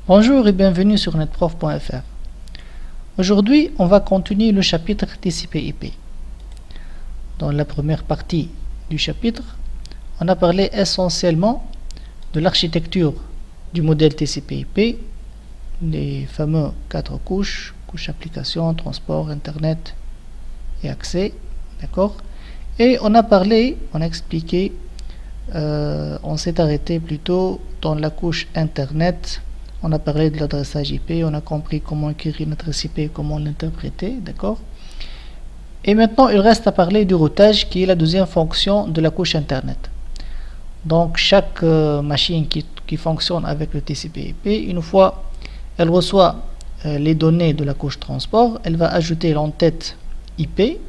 Bonjour et bienvenue sur netprof.fr. Aujourd'hui, on va continuer le chapitre TCP/IP. Dans la première partie du chapitre, on a parlé essentiellement de l'architecture du modèle TCP/IP, les fameux 4 couches, couche application, transport, internet et accès, d'accord? Et on a expliqué, on s'est arrêté plutôt dans la couche internet. On a parlé de l'adressage IP, on a compris comment écrire une adresse IP, comment l'interpréter, d'accord? Et maintenant, il reste à parler du routage, qui est la deuxième fonction de la couche Internet. Donc, chaque machine qui fonctionne avec le TCP/IP, une fois elle reçoit les données de la couche transport, elle va ajouter l'entête IP,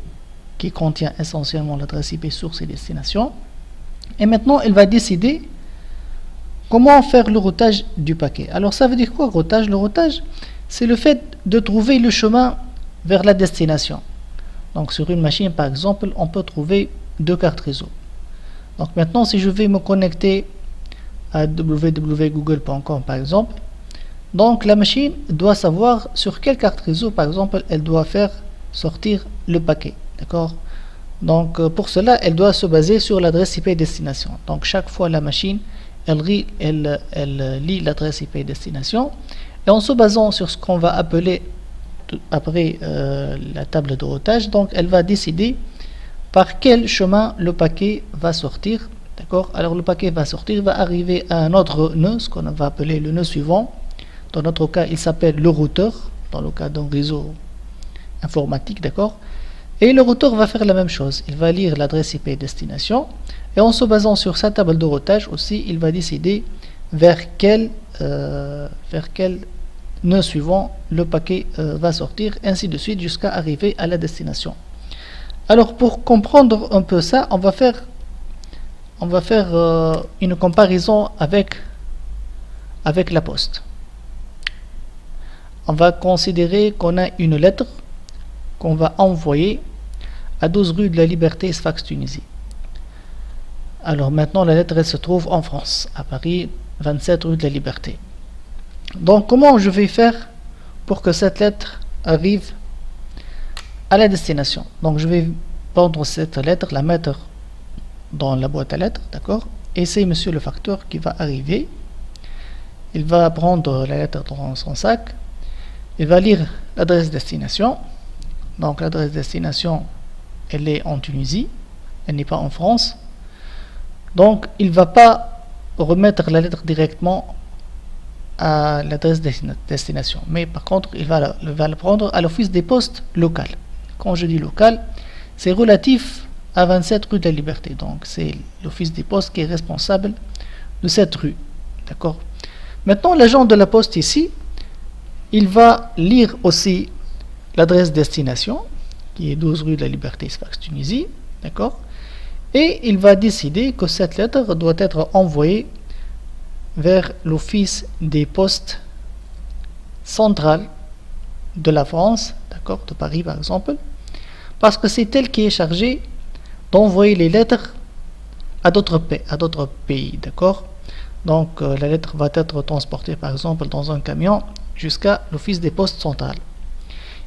qui contient essentiellement l'adresse IP source et destination. Et maintenant, elle va décider comment faire le routage du paquet. Alors ça veut dire quoi, routage? Le routage, c'est le fait de trouver le chemin vers la destination. Donc sur une machine par exemple, on peut trouver 2 cartes réseau. Donc maintenant, si je vais me connecter à www.google.com par exemple, donc la machine doit savoir sur quelle carte réseau par exemple elle doit faire sortir le paquet, d'accord? Donc pour cela, elle doit se baser sur l'adresse IP destination. Donc chaque fois la machine elle lit l'adresse IP destination, et en se basant sur ce qu'on va appeler après la table de routage, donc elle va décider par quel chemin le paquet va sortir, d'accord? Alors le paquet va sortir, va arriver à un autre nœud, ce qu'on va appeler le nœud suivant. Dans notre cas, il s'appelle le routeur, dans le cas d'un réseau informatique, d'accord? Et le routeur va faire la même chose, il va lire l'adresse IP destination, et en se basant sur sa table de routage aussi, il va décider vers quel nœud suivant le paquet va sortir, ainsi de suite jusqu'à arriver à la destination. Alors pour comprendre un peu ça, on va faire une comparaison avec la poste. On va considérer qu'on a une lettre qu'on va envoyer à 12 rue de la Liberté, Sfax, Tunisie. Alors maintenant, la lettre elle se trouve en France, à Paris, 27 rue de la Liberté. Donc comment je vais faire pour que cette lettre arrive à la destination? Donc je vais prendre cette lettre, la mettre dans la boîte à lettres, d'accord? Et c'est monsieur le facteur qui va arriver. Il va prendre la lettre dans son sac. Il va lire l'adresse destination. Donc l'adresse destination, elle est en Tunisie, elle n'est pas en France. Donc il ne va pas remettre la lettre directement à l'adresse destination, mais par contre il va la prendre à l'office des postes local. Quand je dis local, c'est relatif à 27 rue de la Liberté. Donc c'est l'office des postes qui est responsable de cette rue, d'accord? Maintenant, l'agent de la poste ici, il va lire aussi l'adresse destination, qui est 12 rue de la Liberté, Sfax, Tunisie, d'accord? Et il va décider que cette lettre doit être envoyée vers l'office des postes central de la France, d'accord, de Paris par exemple, parce que c'est elle qui est chargée d'envoyer les lettres à d'autres pays, d'accord? Donc la lettre va être transportée par exemple dans un camion jusqu'à l'office des postes central.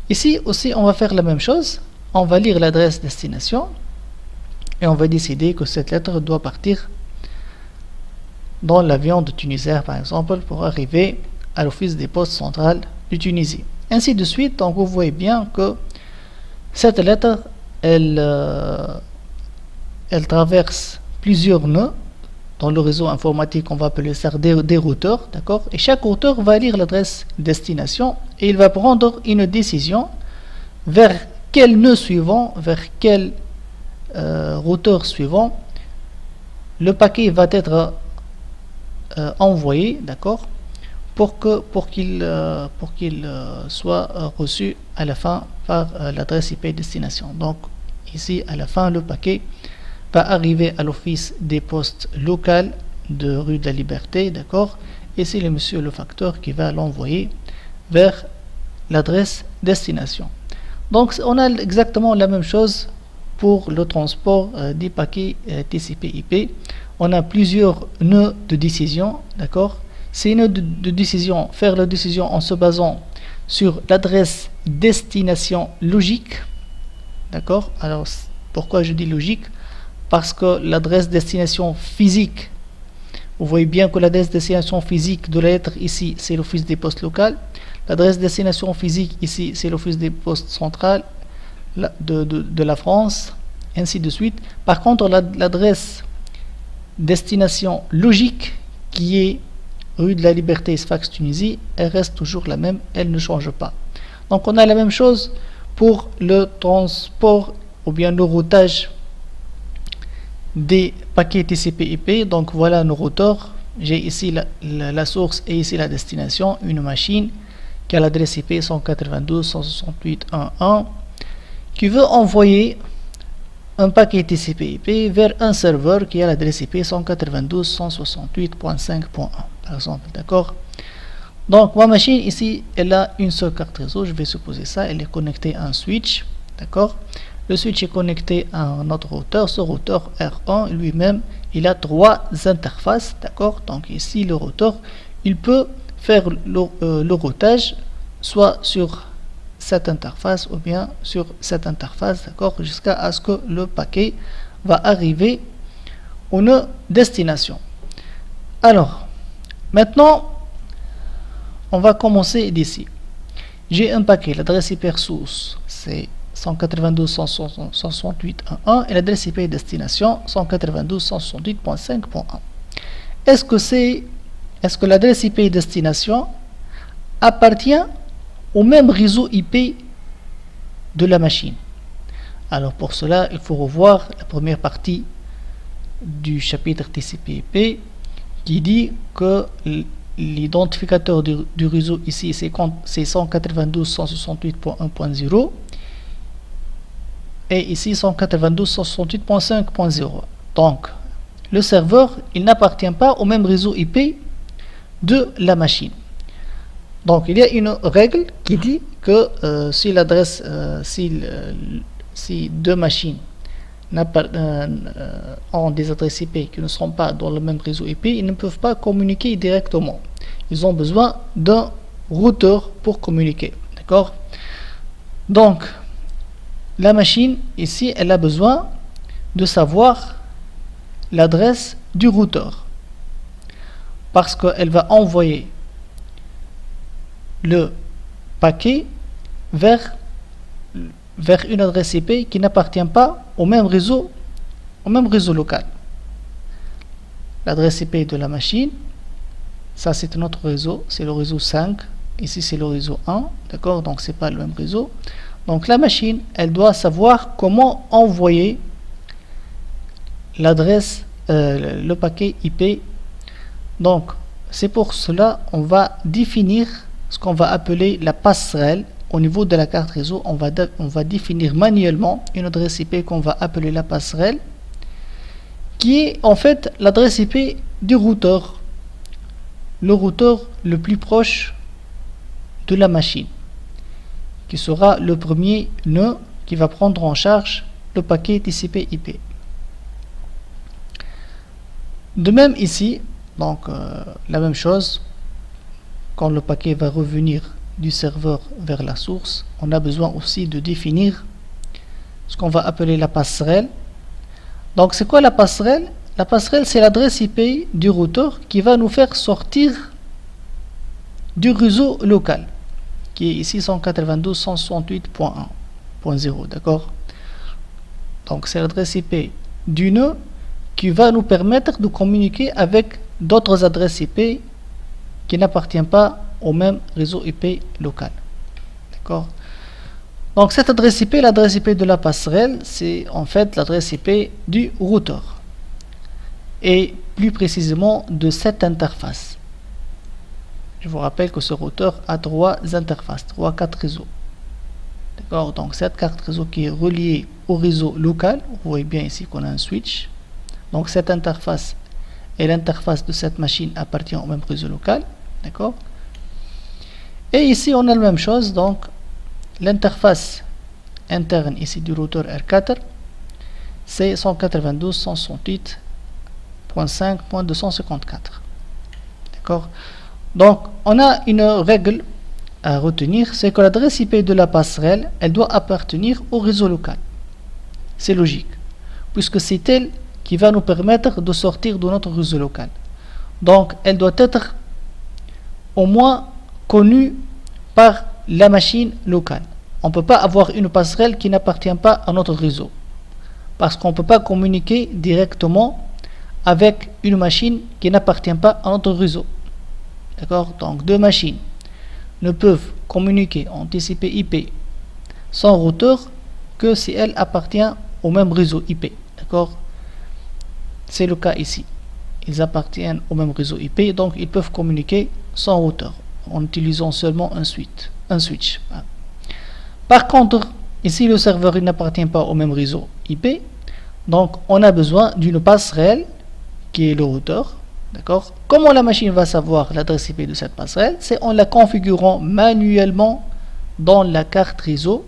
Ici aussi, on va faire la même chose. On va lire l'adresse destination et on va décider que cette lettre doit partir dans l'avion de Tunisair, par exemple, pour arriver à l'office des postes central de Tunisie. Ainsi de suite. Donc, vous voyez bien que cette lettre, elle traverse plusieurs nœuds dans le réseau informatique. On va appeler ça des routeurs, d'accord? Et chaque routeur va lire l'adresse destination et il va prendre une décision vers quel nœud suivant, vers quel routeur suivant le paquet va être envoyé, d'accord, pour qu'il soit reçu à la fin par l'adresse IP destination. Donc ici à la fin, le paquet va arriver à l'office des postes local de rue de la Liberté, d'accord, et c'est le monsieur le facteur qui va l'envoyer vers l'adresse destination. Donc on a exactement la même chose pour le transport des paquets TCP/IP. On a plusieurs nœuds de décision, d'accord? c'est une décision, faire la décision en se basant sur l'adresse destination logique. D'accord? Alors, pourquoi je dis logique? Parce que l'adresse destination physique, vous voyez bien que l'adresse destination physique de la lettre ici, c'est l'office des postes local. L'adresse destination physique ici, c'est l'office des postes central de la France, ainsi de suite. Par contre, l'adresse destination logique, qui est rue de la Liberté, Sfax, Tunisie, elle reste toujours la même, elle ne change pas. Donc on a la même chose pour le transport ou bien le routage des paquets TCP/IP. Donc voilà nos routeurs. J'ai ici la source et ici la destination, une machine qui a l'adresse IP 192.168.1.1 qui veut envoyer un paquet TCP/IP vers un serveur qui a l'adresse IP 192.168.5.1 par exemple, d'accord? Donc ma machine ici, elle a une seule carte réseau, je vais supposer ça, elle est connectée à un switch, d'accord? Le switch est connecté à un autre routeur, ce routeur R1 lui-même, il a 3 interfaces, d'accord? Donc ici le routeur, il peut faire le routage soit sur cette interface ou bien sur cette interface, d'accord, jusqu'à ce que le paquet va arriver à une destination. Alors maintenant on va commencer d'ici. J'ai un paquet, l'adresse IP source c'est 192.168.1.1 et l'adresse IP destination 192.168.5.1. Est-ce que l'adresse IP destination appartient au même réseau IP de la machine? Alors pour cela, il faut revoir la première partie du chapitre TCP/IP qui dit que l'identificateur du réseau ici c'est 192.168.1.0 et ici 192.168.5.0. Donc le serveur, il n'appartient pas au même réseau IP de la machine. Donc il y a une règle qui dit que si l'adresse, si deux machines ont des adresses IP qui ne sont pas dans le même réseau IP, ils ne peuvent pas communiquer directement. Ils ont besoin d'un routeur pour communiquer. D'accord? Donc la machine ici, elle a besoin de savoir l'adresse du routeur parce qu'elle va envoyer le paquet vers une adresse IP qui n'appartient pas au même réseau local. L'adresse IP de la machine, ça c'est un autre réseau, c'est le réseau 5, ici c'est le réseau 1, d'accord, donc c'est pas le même réseau. Donc la machine, elle doit savoir comment envoyer l'adresse, le paquet IP. Donc c'est pour cela on va définir ce qu'on va appeler la passerelle. Au niveau de la carte réseau, on va définir manuellement une adresse IP qu'on va appeler la passerelle, qui est en fait l'adresse IP du routeur, le routeur le plus proche de la machine, qui sera le premier nœud qui va prendre en charge le paquet TCP/IP. De même ici, donc la même chose, quand le paquet va revenir du serveur vers la source, on a besoin aussi de définir ce qu'on va appeler la passerelle. Donc c'est quoi la passerelle? La passerelle, c'est l'adresse IP du routeur qui va nous faire sortir du réseau local, qui est ici 192.168.1.0, d'accord? Donc c'est l'adresse IP du nœud qui va nous permettre de communiquer avec d'autres adresses IP qui n'appartiennent pas au même réseau IP local. D'accord? Donc cette adresse IP, l'adresse IP de la passerelle, c'est en fait l'adresse IP du routeur. Et plus précisément de cette interface. Je vous rappelle que ce routeur a 3 interfaces, 4 réseaux. D'accord? Donc cette carte réseau qui est reliée au réseau local, vous voyez bien ici qu'on a un switch. Donc cette interface et l'interface de cette machine appartient au même réseau local. D'accord? Et ici on a la même chose, donc l'interface interne ici du routeur R4 c'est 192.168.5.254. D'accord? Donc, on a une règle à retenir, c'est que l'adresse IP de la passerelle, elle doit appartenir au réseau local. C'est logique, puisque c'est elle qui va nous permettre de sortir de notre réseau local. Donc, elle doit être au moins connue par la machine locale. On ne peut pas avoir une passerelle qui n'appartient pas à notre réseau, parce qu'on ne peut pas communiquer directement avec une machine qui n'appartient pas à notre réseau. D'accord? Donc, deux machines ne peuvent communiquer en TCP IP sans routeur que si elles appartiennent au même réseau IP. D'accord? C'est le cas ici. Ils appartiennent au même réseau IP, donc ils peuvent communiquer sans routeur en utilisant seulement un switch. Par contre, ici le serveur n'appartient pas au même réseau IP, donc on a besoin d'une passerelle qui est le routeur. D'accord? Comment la machine va savoir l'adresse IP de cette passerelle? C'est en la configurant manuellement dans la carte réseau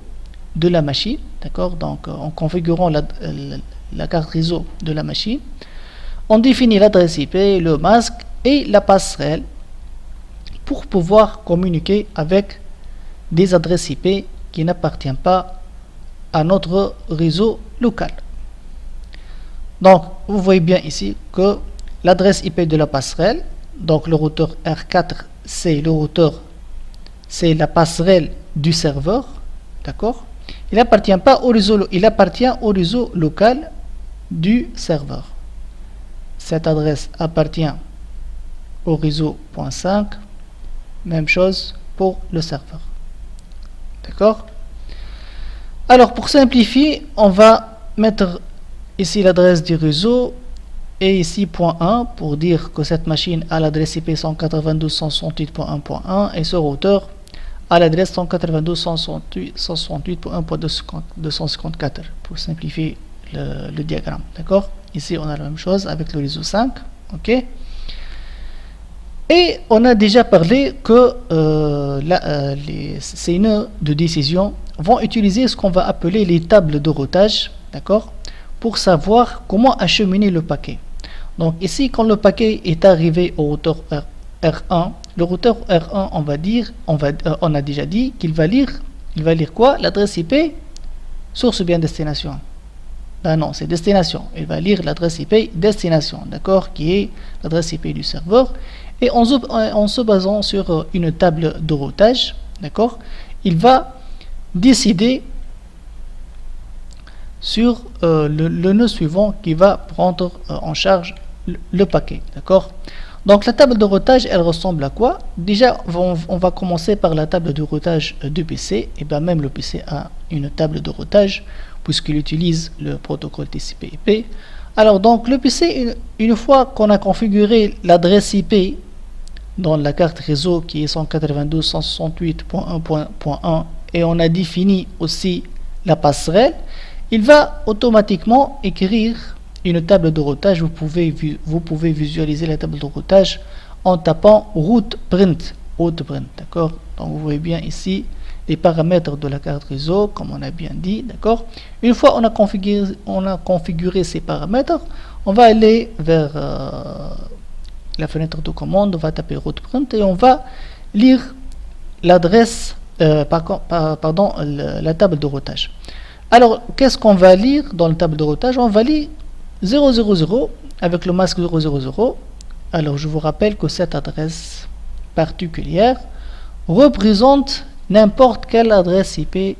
de la machine. D'accord? Donc en configurant la carte réseau de la machine, on définit l'adresse IP, le masque et la passerelle pour pouvoir communiquer avec des adresses IP qui n'appartiennent pas à notre réseau local. Donc, vous voyez bien ici que l'adresse IP de la passerelle, donc le routeur R4, c'est le routeur, c'est la passerelle du serveur, d'accord? Il n'appartient pas au réseau, il appartient au réseau local du serveur. Cette adresse appartient au réseau .5, même chose pour le serveur. D'accord? Alors, pour simplifier, on va mettre ici l'adresse du réseau et ici .1 pour dire que cette machine a l'adresse IP 192.168.1.1 et ce routeur a l'adresse 192.168.1.254 pour simplifier le diagramme. D'accord? Ici, on a la même chose avec le réseau 5. Ok? Et on a déjà parlé que ces nœuds de décision vont utiliser ce qu'on va appeler les tables de routage, d'accord, pour savoir comment acheminer le paquet. Donc ici, quand le paquet est arrivé au routeur R1, le routeur R1, on a déjà dit qu'il va lire quoi? L'adresse IP source bien destination. Ben non, c'est destination. Il va lire l'adresse IP destination, d'accord, qui est l'adresse IP du serveur. Et en se basant sur une table de routage, d'accord, il va décider sur le nœud suivant qui va prendre en charge le paquet, d'accord. Donc la table de routage, elle ressemble à quoi? Déjà, on va commencer par la table de routage du PC. Et bien même le PC a une table de routage puisqu'il utilise le protocole TCP/IP. Alors donc le PC, une fois qu'on a configuré l'adresse IP dans la carte réseau qui est 192.168.1.1 et on a défini aussi la passerelle, il va automatiquement écrire une table de routage. Vous pouvez visualiser la table de routage en tapant route print, d'accord. Donc vous voyez bien ici les paramètres de la carte réseau, comme on a bien dit, d'accord. Une fois on a configuré ces paramètres, on va aller vers la fenêtre de commande, on va taper route print et on va lire l'adresse, la table de routage. Alors, qu'est-ce qu'on va lire dans la table de routage? On va lire 000 avec le masque 000. Alors, je vous rappelle que cette adresse particulière représente n'importe quelle adresse IP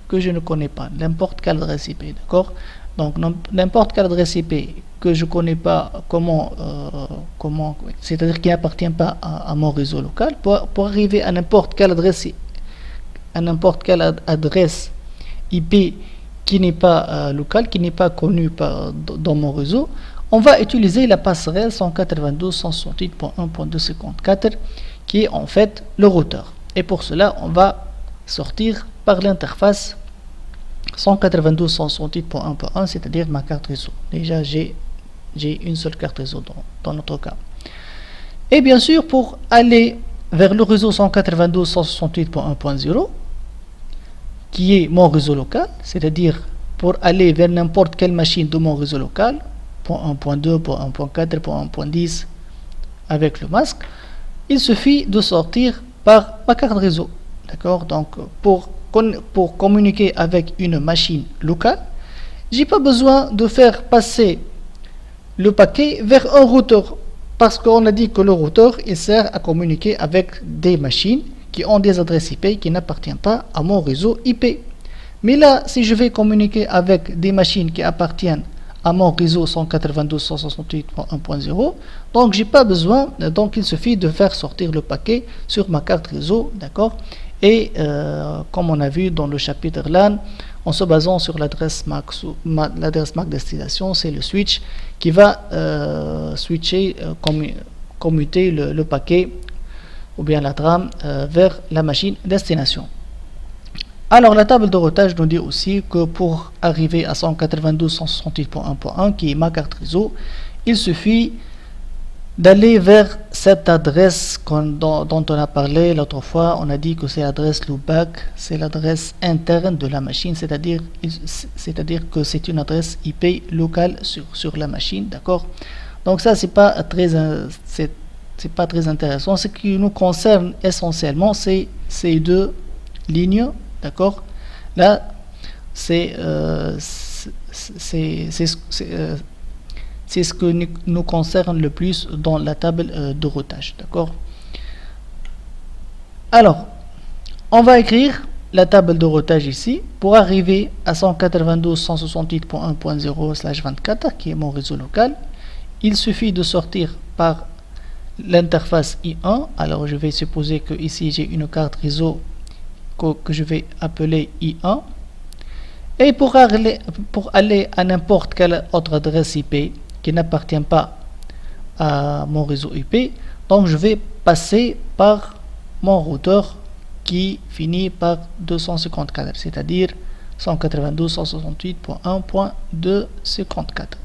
que je ne connais pas. N'importe quelle adresse IP, d'accord? Donc, n'importe quelle adresse IP que je ne connais pas, c'est-à-dire qui n'appartient pas à mon réseau local, pour arriver à n'importe quelle adresse IP qui n'est pas locale, qui n'est pas connue dans mon réseau, on va utiliser la passerelle 192.168.1.254 qui est en fait le routeur. Et pour cela, on va sortir par l'interface 192.168.1.1, c'est-à-dire ma carte réseau. Déjà, j'ai une seule carte réseau dans notre cas. Et bien sûr, pour aller vers le réseau 192.168.1.0, qui est mon réseau local, c'est-à-dire pour aller vers n'importe quelle machine de mon réseau local, .1.2, .1.4, .1.10 avec le masque, il suffit de sortir par ma carte réseau. D'accord? Donc, pour communiquer avec une machine locale, j'ai pas besoin de faire passer le paquet vers un routeur, parce qu'on a dit que le routeur il sert à communiquer avec des machines qui ont des adresses IP qui n'appartiennent pas à mon réseau IP. Mais là, si je vais communiquer avec des machines qui appartiennent à mon réseau 192.168.1.0, donc j'ai pas besoin, donc il suffit de faire sortir le paquet sur ma carte réseau, d'accord? Et comme on a vu dans le chapitre LAN, en se basant sur l'adresse MAC, destination, c'est le switch qui va commuter le paquet ou bien la trame vers la machine destination. Alors la table de routage nous dit aussi que pour arriver à 192.168.1.1 qui est ma carte réseau, il suffit d'aller vers cette adresse dont on a parlé l'autre fois. On a dit que c'est l'adresse loopback, c'est l'adresse interne de la machine, c'est-à-dire que c'est une adresse IP locale sur la machine, d'accord? Donc ça c'est pas très intéressant. Ce qui nous concerne essentiellement c'est ces deux lignes, d'accord? Là c'est ce que nous concerne le plus dans la table de routage, d'accord? Alors, on va écrire la table de routage ici pour arriver à 192.168.1.0/24 qui est mon réseau local. Il suffit de sortir par l'interface I1. Alors, je vais supposer que ici j'ai une carte réseau que je vais appeler I1. Et pour aller à n'importe quelle autre adresse IP qui n'appartient pas à mon réseau IP, donc je vais passer par mon routeur qui finit par 254, c'est-à-dire 192.168.1.254.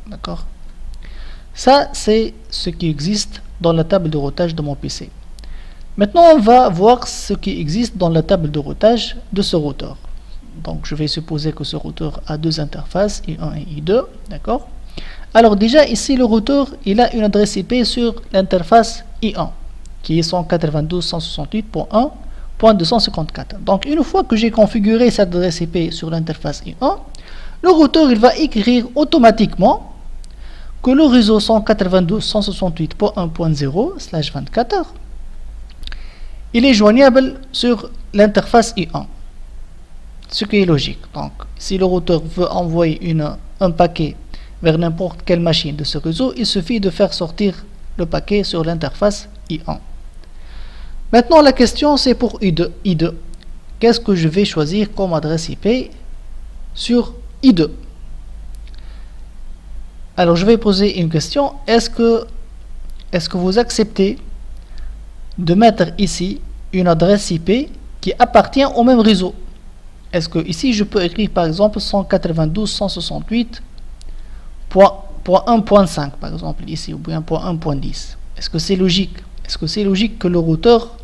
D'accord? Ça, c'est ce qui existe dans la table de routage de mon PC. Maintenant, on va voir ce qui existe dans la table de routage de ce routeur. Donc, je vais supposer que ce routeur a deux interfaces, I1 et I2, d'accord? Alors déjà, ici, le routeur, il a une adresse IP sur l'interface I1, qui est 192.168.1.254. Donc, une fois que j'ai configuré cette adresse IP sur l'interface I1, le routeur, il va écrire automatiquement que le réseau 192.168.1.0/24, il est joignable sur l'interface I1. Ce qui est logique. Donc, si le routeur veut envoyer un paquet vers n'importe quelle machine de ce réseau, il suffit de faire sortir le paquet sur l'interface I1. Maintenant, la question c'est pour I2. Qu'est-ce que je vais choisir comme adresse IP sur I2? Alors, je vais poser une question. Est-ce que vous acceptez de mettre ici une adresse IP qui appartient au même réseau? Est-ce que ici je peux écrire par exemple 192.168.1.5 par exemple ici, ou bien .1.10? Est-ce que c'est logique? Est-ce que c'est logique que le routeur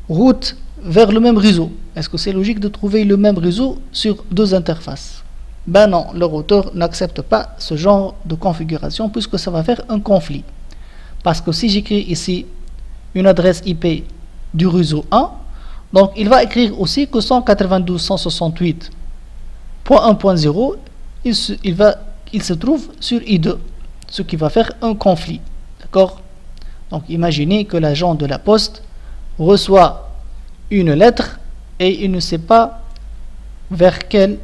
route vers le même réseau? Est-ce que c'est logique de trouver le même réseau sur deux interfaces? Ben non, le routeur n'accepte pas ce genre de configuration puisque ça va faire un conflit. Parce que si j'écris ici une adresse IP du réseau 1, donc il va écrire aussi que 192.168.1.0 il se trouve sur I2, ce qui va faire un conflit. D'accord? Donc imaginez que l'agent de la poste reçoit une lettre et il ne sait pas vers quel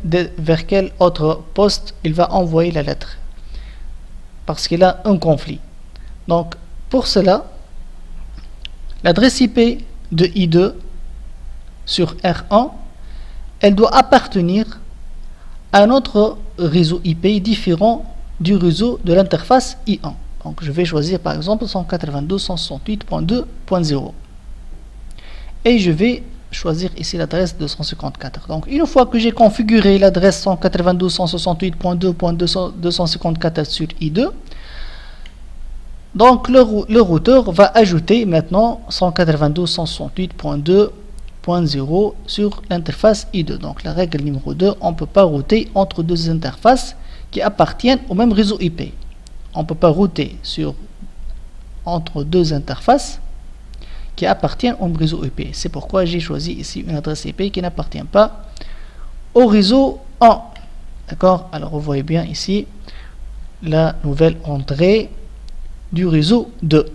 autre poste il va envoyer la lettre, parce qu'il a un conflit. Donc pour cela, l'adresse IP de I2 sur R1, elle doit appartenir à un autre réseau IP différent du réseau de l'interface I1. Donc je vais choisir par exemple 192.168.2.0 et je vais choisir ici l'adresse 254. Donc une fois que j'ai configuré l'adresse 192.168.2.254 sur I2, donc le routeur va ajouter maintenant 192.168.2.0 sur l'interface I2. Donc la règle numéro 2, on ne peut pas router entre deux interfaces qui appartiennent au même réseau IP. On ne peut pas router entre deux interfaces qui appartiennent au réseau IP. C'est pourquoi j'ai choisi ici une adresse IP qui n'appartient pas au réseau 1. D'accord? Alors vous voyez bien ici la nouvelle entrée du réseau 2.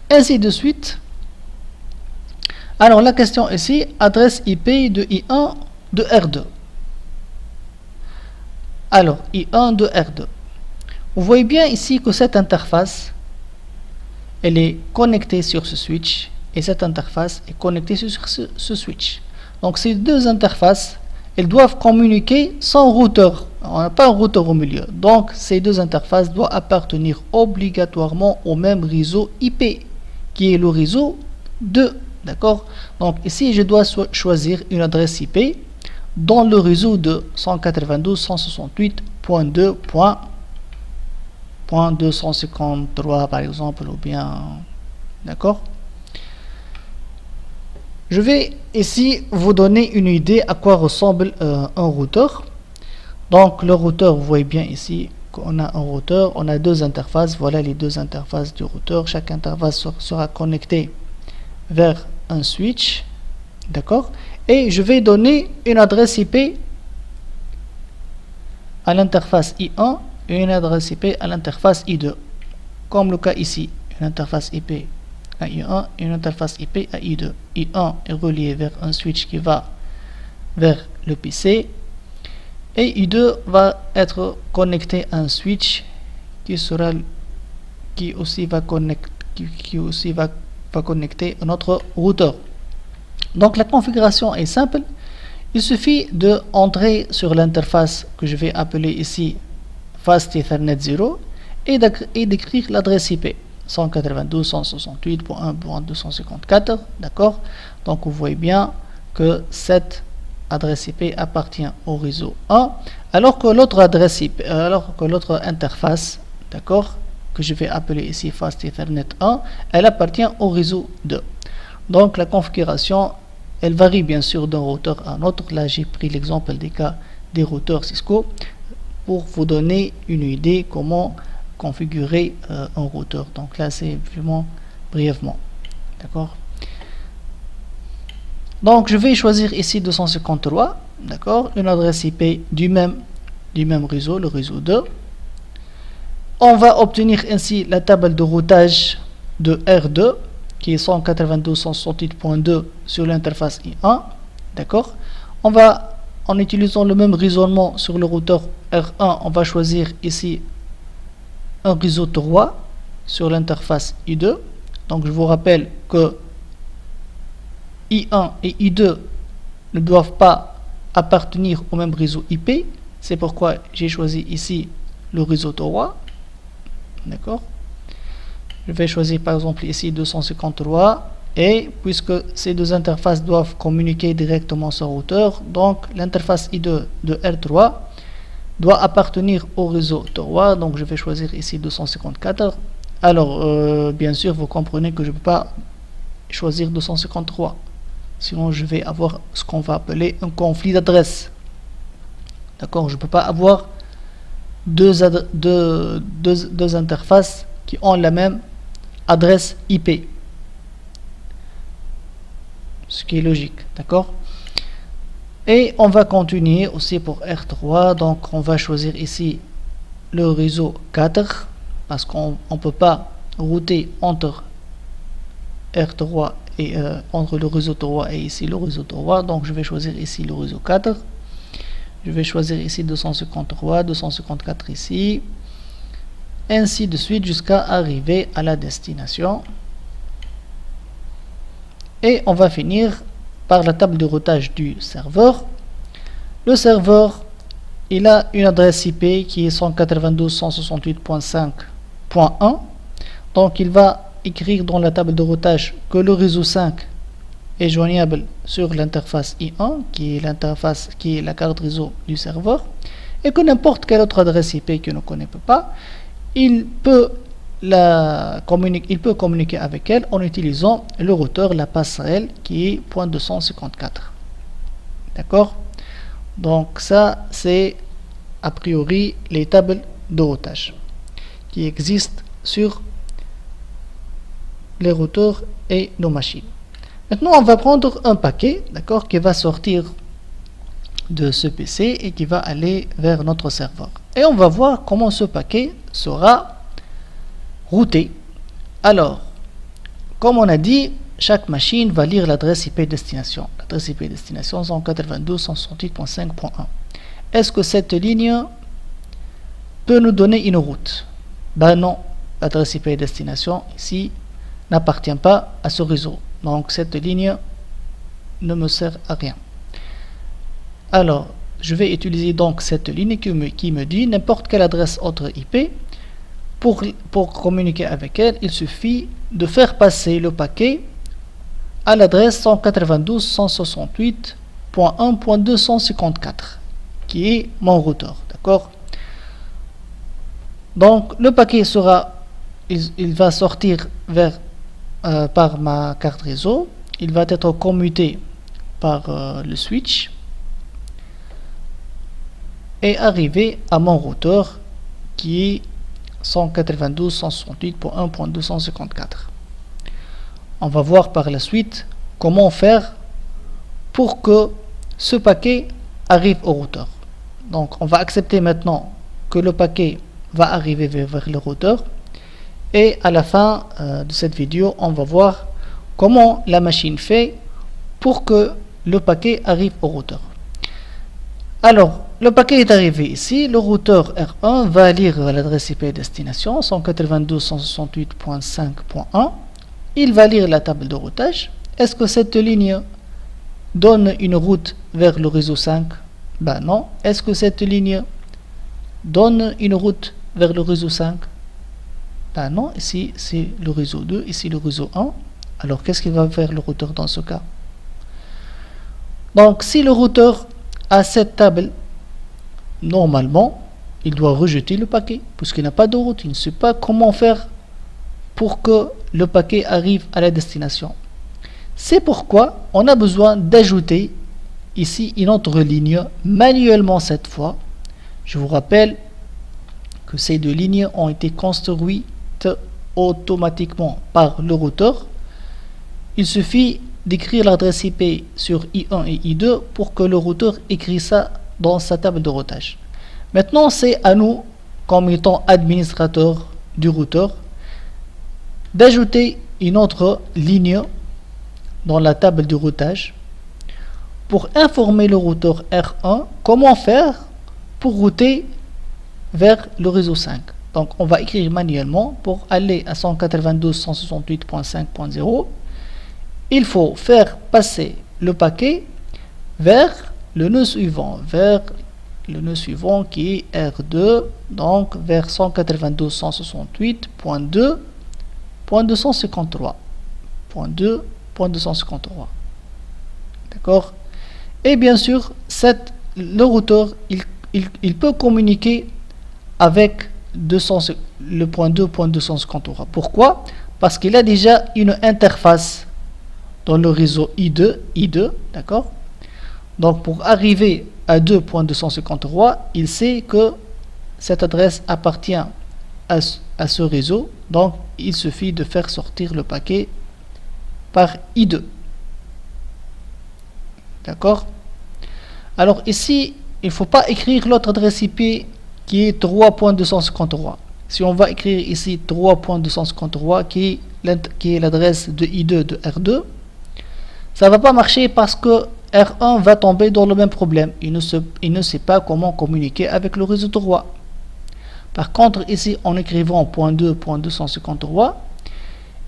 Ainsi de suite. Alors la question ici, adresse IP de I1 de R2. Alors I1 de R2. Vous voyez bien ici que cette interface, elle est connectée sur ce switch et cette interface est connectée sur ce switch. Donc ces deux interfaces, elles doivent communiquer sans routeur. On n'a pas un routeur au milieu. Donc ces deux interfaces doivent appartenir obligatoirement au même réseau IP, qui est le réseau 2. D'accord? Donc ici, je dois choisir une adresse IP dans le réseau de 192.168.2.253 par exemple, ou bien, d'accord? Je vais ici vous donner une idée à quoi ressemble un routeur. Donc le routeur, vous voyez bien ici qu'on a un routeur, on a deux interfaces, voilà les deux interfaces du routeur. Chaque interface sera connectée vers un switch, d'accord? Et je vais donner une adresse IP à l'interface I1 et une adresse IP à l'interface I2, comme le cas ici, une interface IP à I1 et une interface IP à I2. I1 est relié vers un switch qui va vers le PC et I2 va être connecté à un switch qui aussi va connecter notre routeur. Donc la configuration est simple. Il suffit de entrer sur l'interface que je vais appeler ici Fast Ethernet 0 et d'écrire l'adresse IP 192.168.1.254. D'accord? Donc vous voyez bien que cette adresse IP appartient au réseau 1, alors que l'autre adresse IP, l'autre interface, d'accord, que je vais appeler ici Fast Ethernet 1, elle appartient au réseau 2. Donc la configuration, elle varie bien sûr d'un routeur à un autre. Là j'ai pris l'exemple des cas des routeurs Cisco pour vous donner une idée comment configurer un routeur. Donc là c'est vraiment brièvement, d'accord. Donc je vais choisir ici 253, d'accord, une adresse IP du même réseau, le réseau 2. On va obtenir ainsi la table de routage de R2 qui est 192.168.2 sur l'interface I1, d'accord. En utilisant le même raisonnement sur le routeur R1, on va choisir ici un réseau 3 sur l'interface I2. Donc je vous rappelle que I1 et I2 ne doivent pas appartenir au même réseau IP. C'est pourquoi j'ai choisi ici le réseau 3. D'accord? Je vais choisir par exemple ici 253. Et puisque ces deux interfaces doivent communiquer directement sur le routeur, donc l'interface I2 de R3 doit appartenir au réseau 3. Donc je vais choisir ici 254. Alors bien sûr vous comprenez que je ne peux pas choisir 253. Sinon je vais avoir ce qu'on va appeler un conflit d'adresse. D'accord, je ne peux pas avoir deux interfaces qui ont la même adresse IP. Ce qui est logique, d'accord. Et on va continuer aussi pour R3. Donc on va choisir ici le réseau 4 parce qu'on ne peut pas router entre R3 et entre le réseau 3 et ici le réseau 3. Donc je vais choisir ici le réseau 4. Je vais choisir ici 253, 254 ici, ainsi de suite jusqu'à arriver à la destination. Et on va finir par la table de routage du serveur. Le serveur, il a une adresse IP qui est 192.168.5.1. Donc il va écrire dans la table de routage que le réseau 5 est joignable sur l'interface I1 qui est la carte réseau du serveur, et que n'importe quelle autre adresse IP qu'il ne connaît pas, il peut communiquer avec elle en utilisant le routeur, la passerelle qui est .254. D'accord? Donc ça c'est a priori les tables de routage qui existent sur les routeurs et nos machines. Maintenant, on va prendre un paquet, d'accord, qui va sortir de ce PC et qui va aller vers notre serveur. Et on va voir comment ce paquet sera routé. Alors, comme on a dit, chaque machine va lire l'adresse IP destination. L'adresse IP destination 192.168.5.1. Est-ce que cette ligne peut nous donner une route? Ben non, l'adresse IP destination ici n'appartient pas à ce réseau. Donc cette ligne ne me sert à rien. Alors, je vais utiliser donc cette ligne qui me dit n'importe quelle adresse autre IP. Pour communiquer avec elle, il suffit de faire passer le paquet à l'adresse 192.168.1.254 qui est mon routeur, d'accord. Donc le paquet sera, il va sortir vers par ma carte réseau, il va être commuté par le switch et arriver à mon routeur qui est 192.168.1.254. On va voir par la suite comment faire pour que ce paquet arrive au routeur. Donc on va accepter maintenant que le paquet va arriver vers le routeur et à la fin de cette vidéo on va voir comment la machine fait pour que le paquet arrive au routeur. Alors le paquet est arrivé ici, le routeur R1 va lire l'adresse IP destination 192.168.5.1. Il va lire la table de routage. Est-ce que cette ligne donne une route vers le réseau 5? Ben non. Est-ce que cette ligne donne une route vers le réseau 5? Ben non. Ici c'est le réseau 2, ici le réseau 1. Alors qu'est-ce qu'il va faire le routeur dans ce cas? Donc si le routeur a cette table, normalement il doit rejeter le paquet puisqu'il n'a pas de route, il ne sait pas comment faire pour que le paquet arrive à la destination. C'est pourquoi on a besoin d'ajouter ici une autre ligne manuellement cette fois. Je vous rappelle que ces deux lignes ont été construites automatiquement par le routeur. Il suffit d'écrire l'adresse IP sur I1 et I2 pour que le routeur écrit ça dans sa table de routage. Maintenant c'est à nous, comme étant administrateur du routeur, d'ajouter une autre ligne dans la table de routage pour informer le routeur R1 comment faire pour router vers le réseau 5. Donc on va écrire manuellement pour aller à 192.168.5.0. Il faut faire passer le paquet vers le nœud suivant, qui est R2, donc vers 192.168.2.253. D'accord. Et bien sûr, le routeur, il peut communiquer avec le point 2.253. Pourquoi? Parce qu'il a déjà une interface dans le réseau I2, d'accord. Donc pour arriver à 2.253, il sait que cette adresse appartient à ce réseau, donc il suffit de faire sortir le paquet par I2. D'accord. Alors ici, il ne faut pas écrire l'autre adresse IP qui est 3.253. Si on va écrire ici 3.253 qui est l'adresse de I2 de R2, ça ne va pas marcher parce que R1 va tomber dans le même problème. Il ne sait pas comment communiquer avec le réseau 3. Par contre, ici, en écrivant .2.253,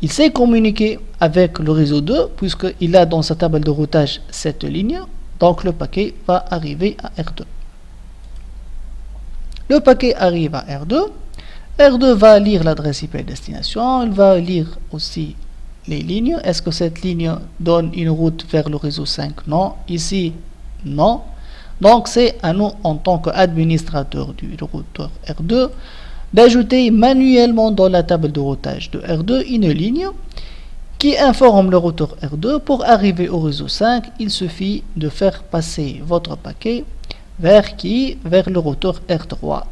il sait communiquer avec le réseau 2 puisqu'il a dans sa table de routage cette ligne. Donc, le paquet va arriver à R2. Le paquet arrive à R2. R2 va lire l'adresse IP destination. Il va lire aussi les lignes. Est-ce que cette ligne donne une route vers le réseau 5? Non. Ici, non. Donc c'est à nous en tant qu'administrateur du routeur R2 d'ajouter manuellement dans la table de routage de R2 une ligne qui informe le routeur R2 pour arriver au réseau 5. Il suffit de faire passer votre paquet vers le routeur R3.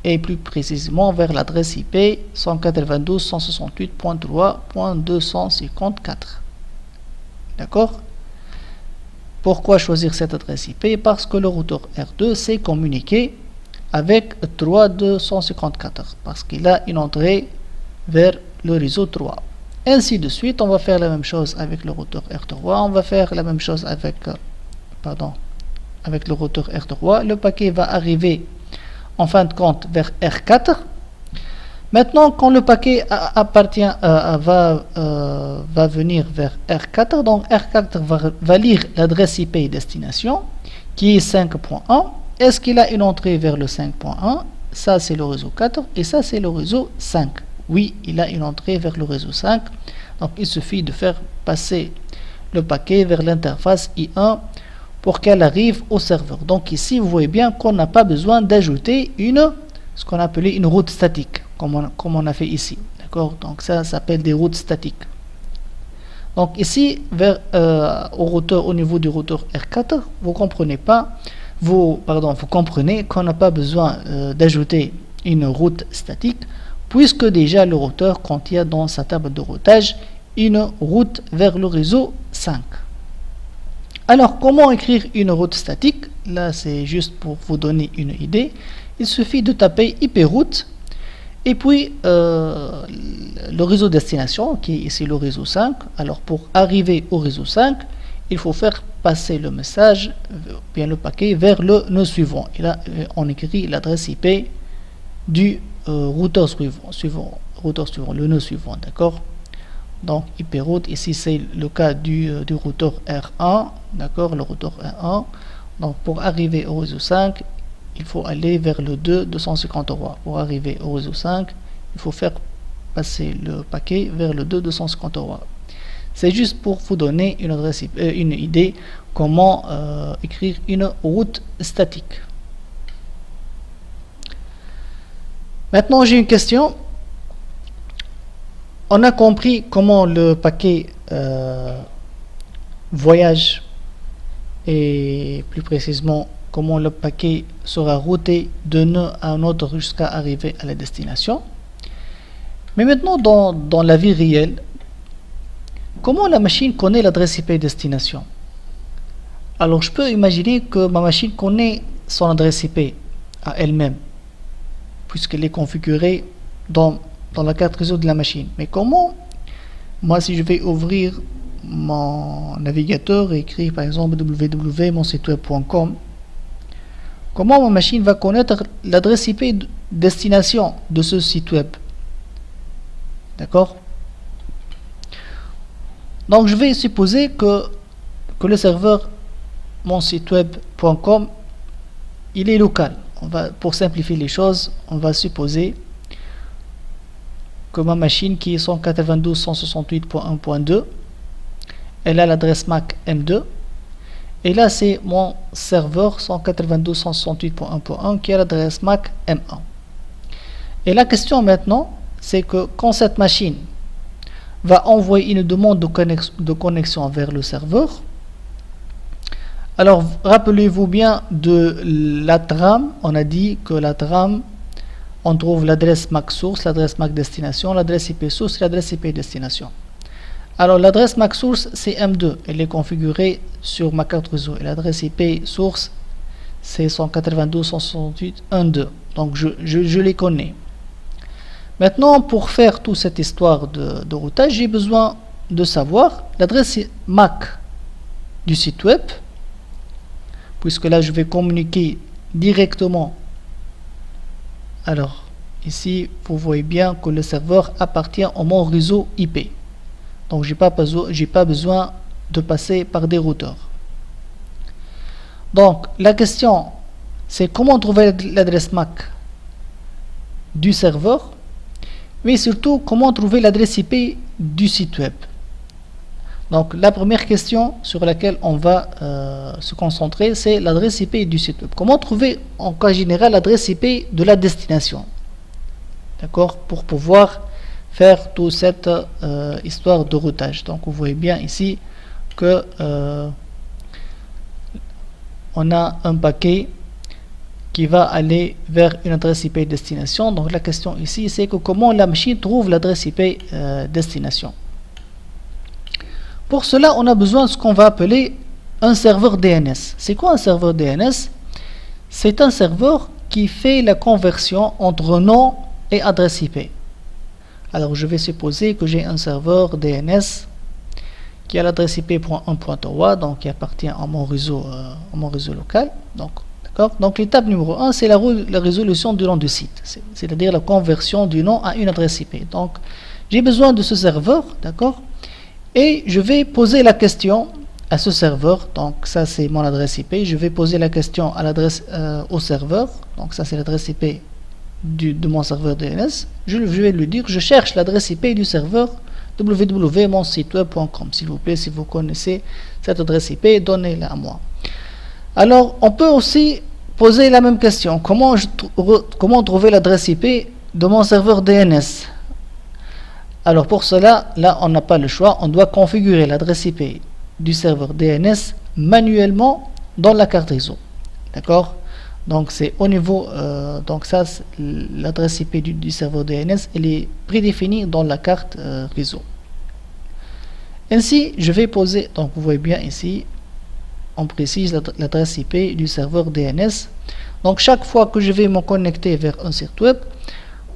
et plus précisément vers l'adresse IP 192.168.3.254. D'accord? Pourquoi choisir cette adresse IP? Parce que le routeur R2 sait communiquer avec 3.254 parce qu'il a une entrée vers le réseau 3. Ainsi de suite, on va faire la même chose avec le routeur R3, on va faire la même chose avec le routeur R3. Le paquet va arriver en fin de compte vers R4. Maintenant, quand le paquet va venir vers R4, donc R4 va lire l'adresse IP destination qui est 5.1. Est-ce qu'il a une entrée vers le 5.1? Ça c'est le réseau 4 et ça c'est le réseau 5. Oui, il a une entrée vers le réseau 5. Donc il suffit de faire passer le paquet vers l'interface I1 pour qu'elle arrive au serveur. Donc ici vous voyez bien qu'on n'a pas besoin d'ajouter ce qu'on appelait une route statique comme on a fait ici. D'accord? Donc ça s'appelle des routes statiques. Donc ici au niveau du routeur R4, vous comprenez qu'on n'a pas besoin d'ajouter une route statique puisque déjà le routeur contient dans sa table de routage une route vers le réseau 5. Alors comment écrire une route statique? Là c'est juste pour vous donner une idée. Il suffit de taper IProute et puis le réseau destination qui est ici le réseau 5. Alors pour arriver au réseau 5, il faut faire passer le message, bien le paquet, vers le nœud suivant. Et là on écrit l'adresse IP du routeur suivant, le nœud suivant, d'accord? Donc IProute, ici c'est le cas du routeur R1, d'accord, le routeur R1. Donc pour arriver au réseau 5, il faut aller vers le 2.253. Pour arriver au réseau 5, il faut faire passer le paquet vers le 2.253. C'est juste pour vous donner une idée comment écrire une route statique. Maintenant j'ai une question. On a compris comment le paquet voyage et plus précisément comment le paquet sera routé d'un nœud à un autre jusqu'à arriver à la destination. Mais maintenant dans la vie réelle, comment la machine connaît l'adresse IP destination? Alors je peux imaginer que ma machine connaît son adresse IP à elle-même puisqu'elle est configurée dans la carte réseau de la machine. Mais comment, moi si je vais ouvrir mon navigateur et écrire par exemple www.monsiteweb.com, comment ma machine va connaître l'adresse IP destination de ce site web? D'accord? Donc je vais supposer que le serveur monsiteweb.com il est local. Pour simplifier les choses, on va supposer que ma machine qui est 192.168.1.2, elle a l'adresse MAC M2 et là c'est mon serveur 192.168.1.1 qui a l'adresse MAC M1. Et la question maintenant c'est que quand cette machine va envoyer une demande de connexion vers le serveur, alors rappelez-vous bien de la trame. On a dit que la trame, on trouve l'adresse MAC source, l'adresse MAC destination, l'adresse IP source et l'adresse IP destination. Alors l'adresse MAC source c'est M2, elle est configurée sur ma carte réseau et l'adresse IP source c'est 192.168.1.2. Donc je les connais. Maintenant pour faire toute cette histoire de routage, j'ai besoin de savoir l'adresse MAC du site web, puisque là je vais communiquer directement. Alors ici vous voyez bien que le serveur appartient au mon réseau IP, donc j'ai pas besoin de passer par des routeurs. Donc la question c'est comment trouver l'adresse MAC du serveur, mais surtout comment trouver l'adresse IP du site web. Donc la première question sur laquelle on va se concentrer, c'est l'adresse IP du site web. Comment trouver en cas général l'adresse IP de la destination? D'accord, pour pouvoir faire toute cette histoire de routage. Donc vous voyez bien ici que on a un paquet qui va aller vers une adresse IP destination. Donc la question ici, c'est que comment la machine trouve l'adresse IP destination. Pour cela, on a besoin de ce qu'on va appeler un serveur DNS. C'est quoi un serveur DNS? C'est un serveur qui fait la conversion entre nom et adresse IP. Alors je vais supposer que j'ai un serveur DNS qui a l'adresse IP.1.3, donc qui appartient à mon réseau local. Donc l'étape numéro 1, c'est la résolution du nom du site, c'est-à-dire la conversion du nom à une adresse IP. Donc j'ai besoin de ce serveur, d'accord, et je vais poser la question à ce serveur. Donc ça c'est mon adresse IP. Je vais poser la question à l'adresse au serveur. Donc ça c'est l'adresse IP de mon serveur DNS. Je vais lui dire je cherche l'adresse IP du serveur www.monsiteweb.com. S'il vous plaît, si vous connaissez cette adresse IP, donnez-la à moi. Alors, on peut aussi poser la même question. Comment trouver l'adresse IP de mon serveur DNS? Alors, pour cela, là, on n'a pas le choix. On doit configurer l'adresse IP du serveur DNS manuellement dans la carte réseau. D'accord? Donc, c'est au niveau... donc, ça, l'adresse IP du serveur DNS, elle est prédéfinie dans la carte réseau. Ainsi, je vais poser... Donc, vous voyez bien ici... On précise l'adresse IP du serveur DNS. Donc chaque fois que je vais me connecter vers un site web,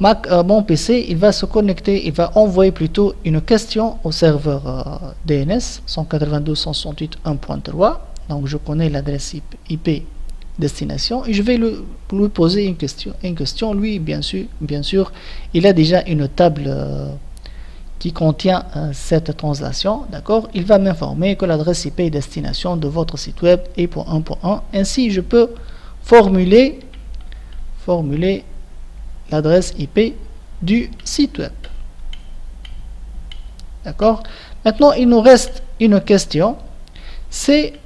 mon PC il va se connecter, il va envoyer plutôt une question au serveur DNS 192.168.1.3. Donc je connais l'adresse IP destination et je vais lui poser une question. Lui bien sûr il a déjà une table qui contient cette translation, d'accord. Il va m'informer que l'adresse IP destination de votre site web est .1.1. Ainsi, je peux formuler l'adresse IP du site web, d'accord. Maintenant, il nous reste une question, c'est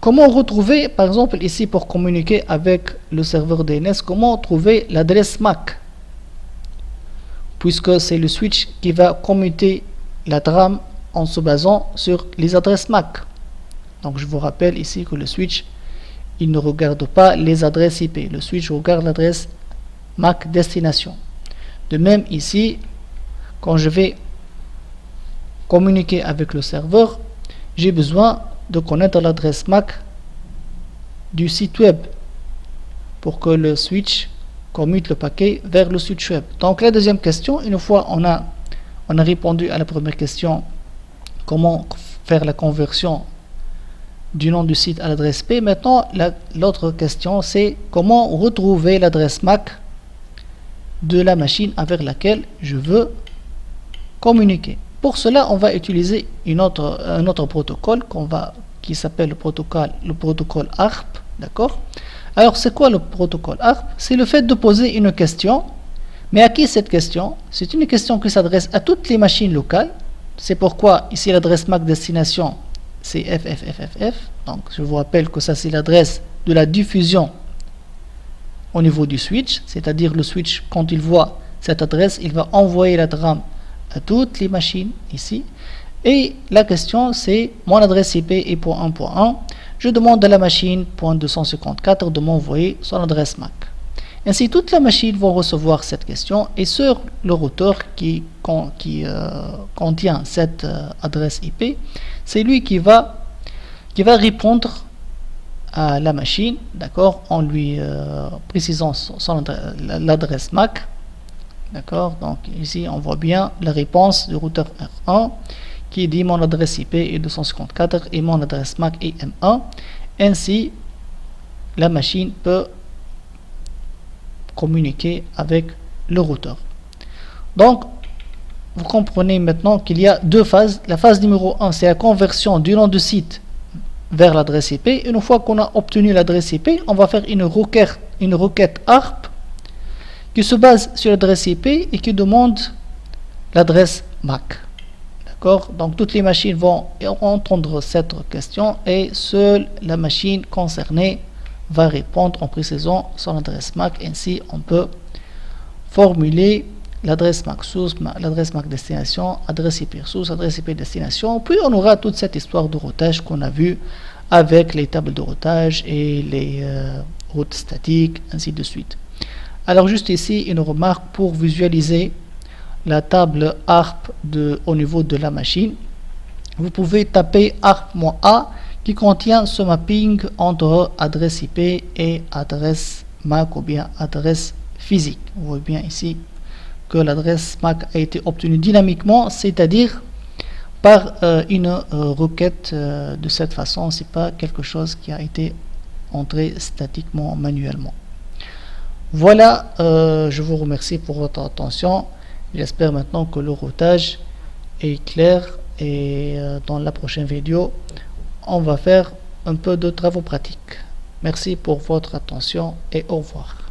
comment retrouver, par exemple ici pour communiquer avec le serveur DNS, comment trouver l'adresse MAC, puisque c'est le switch qui va commuter la trame en se basant sur les adresses MAC. Donc je vous rappelle ici que le switch, il ne regarde pas les adresses IP. Le switch regarde l'adresse MAC destination. De même ici, quand je vais communiquer avec le serveur, j'ai besoin de connaître l'adresse MAC du site web pour que le switch commute le paquet vers le switch web. Donc la deuxième question, une fois on a répondu à la première question, comment faire la conversion du nom du site à l'adresse IP. Maintenant l'autre question, c'est comment retrouver l'adresse MAC de la machine avec laquelle je veux communiquer. Pour cela, on va utiliser un autre protocole qui s'appelle le protocole ARP, d'accord. Alors, c'est quoi le protocole ARP? C'est le fait de poser une question. Mais à qui cette question? C'est une question qui s'adresse à toutes les machines locales. C'est pourquoi ici l'adresse MAC destination, c'est FFFFF. Donc, je vous rappelle que ça, c'est l'adresse de la diffusion au niveau du switch. C'est-à-dire le switch, quand il voit cette adresse, il va envoyer la trame à toutes les machines ici. Et la question, c'est mon adresse IP est .1.1. Je demande à la machine .254 de m'envoyer son adresse MAC. Ainsi, toutes les machines vont recevoir cette question et sur le routeur qui contient cette adresse IP, c'est lui qui va répondre à la machine, d'accord, en lui précisant l'adresse MAC, d'accord. Donc ici, on voit bien la réponse du routeur R1 qui dit mon adresse IP est 254 et mon adresse MAC est M1. Ainsi, la machine peut communiquer avec le routeur. Donc, vous comprenez maintenant qu'il y a deux phases. La phase numéro 1, c'est la conversion du nom du site vers l'adresse IP. Une fois qu'on a obtenu l'adresse IP, on va faire une requête ARP qui se base sur l'adresse IP et qui demande l'adresse MAC. Donc toutes les machines vont entendre cette question et seule la machine concernée va répondre en précisant son adresse MAC. Ainsi, on peut formuler l'adresse MAC source, l'adresse MAC destination, adresse IP source, adresse IP destination. Puis on aura toute cette histoire de routage qu'on a vu avec les tables de routage et les route statique, ainsi de suite. Alors juste ici, une remarque pour visualiser la table ARP au niveau de la machine. Vous pouvez taper ARP-A qui contient ce mapping entre adresse IP et adresse MAC ou bien adresse physique. Vous voyez bien ici que l'adresse MAC a été obtenue dynamiquement, c'est-à-dire par une requête de cette façon. C'est pas quelque chose qui a été entré statiquement manuellement. Voilà, je vous remercie pour votre attention. J'espère maintenant que le routage est clair et dans la prochaine vidéo, on va faire un peu de travaux pratiques. Merci pour votre attention et au revoir.